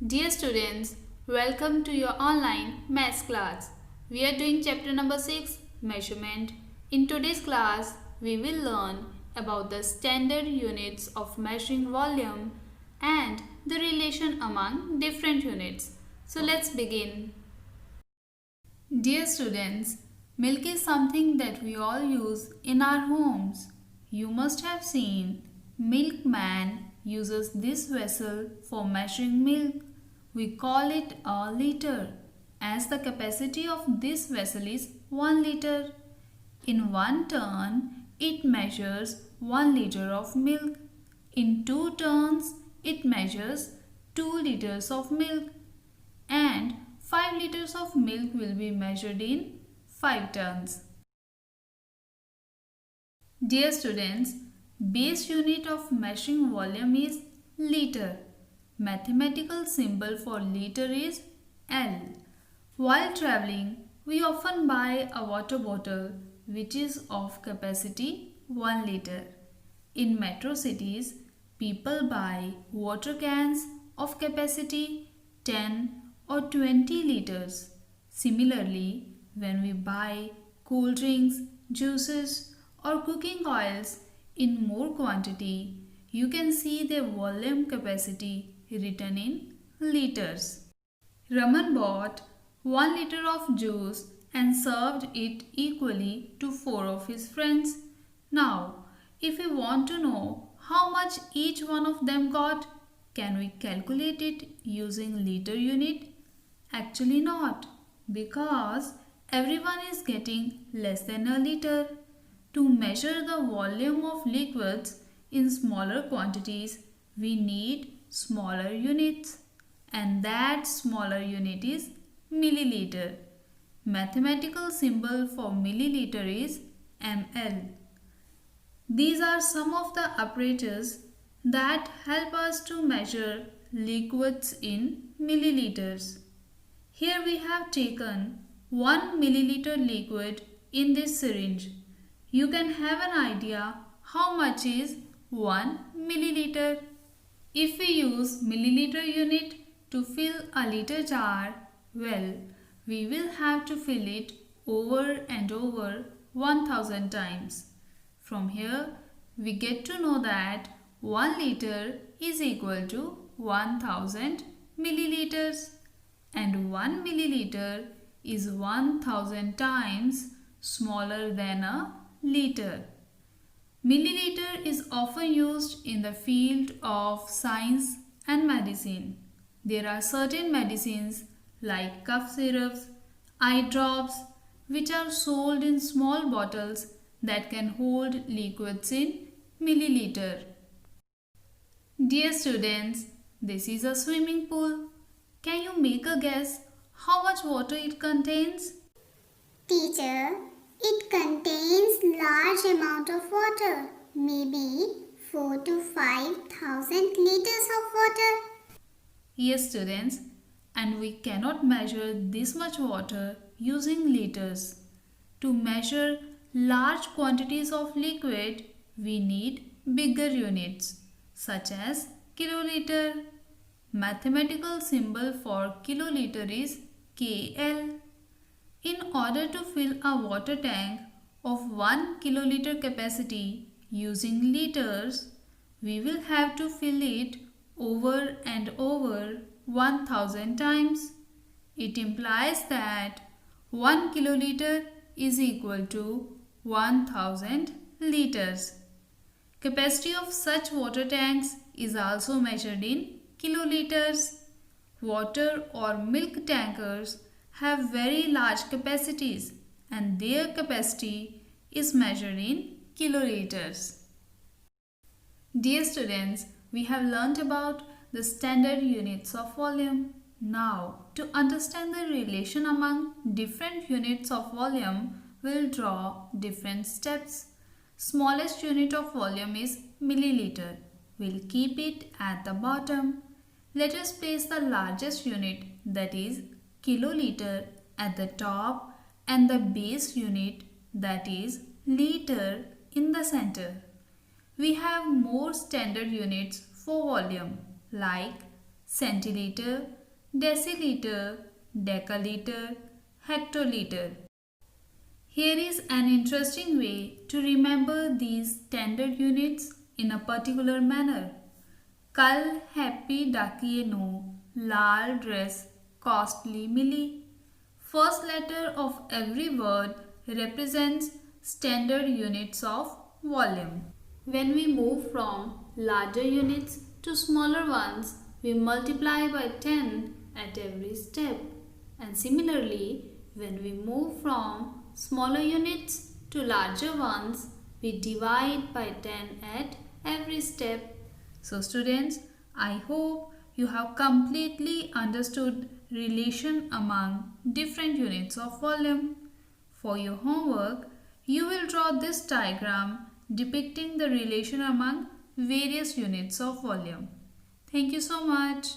Dear students, welcome to your online maths class. We are doing chapter number 6, measurement. In today's class, we will learn about the standard units of measuring volume and the relation among different units. So let's begin. Dear students, milk is something that we all use in our homes. You must have seen milkman uses this vessel for measuring milk. We call it a liter, as the capacity of this vessel is 1 liter. In one turn, it measures 1 liter of milk. In 2 turns, it measures 2 liters of milk. And 5 liters of milk will be measured in 5 turns. Dear students, base unit of measuring volume is liter. Mathematical symbol for liter is L. While traveling, we often buy a water bottle which is of capacity 1 liter. In metro cities, people buy water cans of capacity 10 or 20 liters. Similarly, when we buy cool drinks, juices or cooking oils in more quantity, you can see their volume capacity written in liters. Raman bought 1 liter of juice and served it equally to 4 of his friends. Now, if we want to know how much each one of them got, can we calculate it using liter unit? Actually not, because everyone is getting less than a liter. To measure the volume of liquids in smaller quantities, we need smaller units, and that smaller unit is milliliter. Mathematical symbol for milliliter is ml. These are some of the apparatus that help us to measure liquids in milliliters. Here we have taken 1 milliliter liquid in this syringe. You can have an idea how much is 1 milliliter. If we use milliliter unit to fill a liter jar, well, we will have to fill it over and over 1000 times. From here, we get to know that 1 liter is equal to 1000 milliliters, and 1 milliliter is 1000 times smaller than a liter. Milliliter is often used in the field of science and medicine. There are certain medicines like cough syrups, eye drops, which are sold in small bottles that can hold liquids in milliliter. Dear students, this is a swimming pool. Can you make a guess how much water it contains? Teacher, it contains large amount of water, maybe 4 to 5,000 liters of water. Yes, students, and we cannot measure this much water using liters. To measure large quantities of liquid, we need bigger units such as kiloliter. Mathematical symbol for kiloliter is KL. In order to fill a water tank of 1 kiloliter capacity using liters, we will have to fill it over and over 1000 times. It implies that 1 kiloliter is equal to 1000 liters. Capacity of such water tanks is also measured in kiloliters. Water or milk tankers have very large capacities, and their capacity is measured in kiloliters. Dear students, we have learnt about the standard units of volume. Now, to understand the relation among different units of volume, we'll draw different steps. Smallest unit of volume is milliliter. We'll keep it at the bottom. Let us place the largest unit, that is kiloliter, at the top and the base unit, that is liter, in the center. We have more standard units for volume like centiliter, deciliter, decaliter, hectoliter. Here is an interesting way to remember these standard units in a particular manner. Kal happy dakiye no, lal dress costly milli. First letter of every word represents standard units of volume. When we move from larger units to smaller ones, we multiply by 10 at every step. And similarly, when we move from smaller units to larger ones, we divide by 10 at every step. So students, I hope you have completely understood relation among different units of volume. For your homework, you will draw this diagram depicting the relation among various units of volume. Thank you so much.